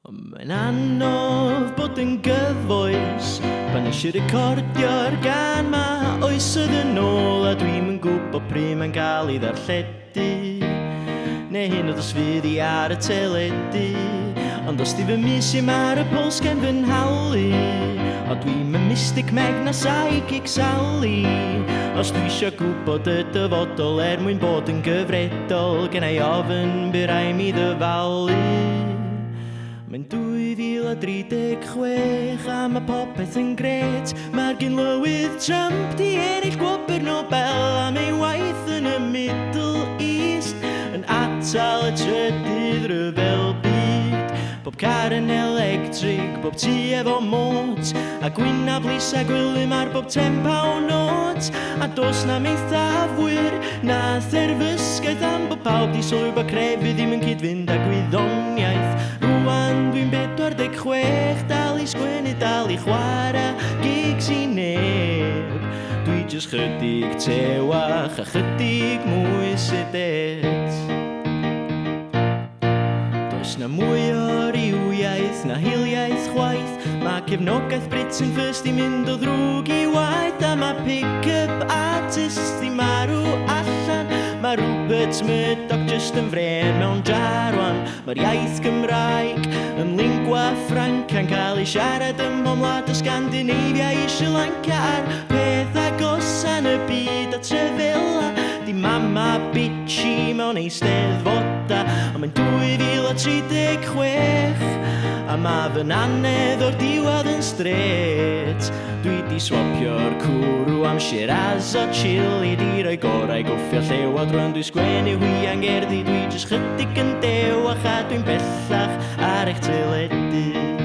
Mae'n anodd bod yn gyfoes pan eisiau recordio'r gan ma oesodd yn ôl a dwi'm yn gwybod pryd mae'n cael ei ddarlledu neu hyn oedd os fydd i ar y teledu ond os di fy misim ar y pols gen fy nhalu o dwi'm yn mystic meg na psychic Sally os dwi isio gwybod y dyfodol mwyn bod yn gyfredol gennai ofyn by rai mi ddyfalu. Mae'n 2036 a mae popeth yn gret Mae'r gynlywydd Trump di ennill gwobr Nobel am ei waith yn y Middle East yn atal y trydydd ryfel byd Bob car yn electric, bob tŷ efo mot a gwynaf lys a gwylym ar bob £10 not a dos na meithafwyr na therfysgaeth am bod pawb di sylwi bod crefydd ddim yn cyd-fynd â gwyddoniaeth Rwan dwi'n 46 dal i sgwennu, dal i chwarae gigs i neb Dwi jyst chydig tewach a chydig mwy sedet Does na mwy o rywiaeth na hiliaeth chwaith Mae cefnogaeth Brit yn ffyrst i mynd o ddrwg i waith A mae pick-up artists di marw allan Mae Rupert Murdoch just yn fren mewn jarwan Mae'r iaith Gymraeg yn lingua franca yn cael ei siarad ym mhomlad o Scandinavia i Sri Lanka A'r peth agosan y byd a trefela Di mama bitchy mewn eisteddfoda Ond mae'n 2036 A mae fy nanedd o'r diwadd yn stret Dwi di swapio'r cwrw am Shiraz o chili Di roi gorau goffio llewod rwan Dwi sgwennu hwy angerddi Dwi jyst chydig yn dewach a dwi'n bellach ar eich teledu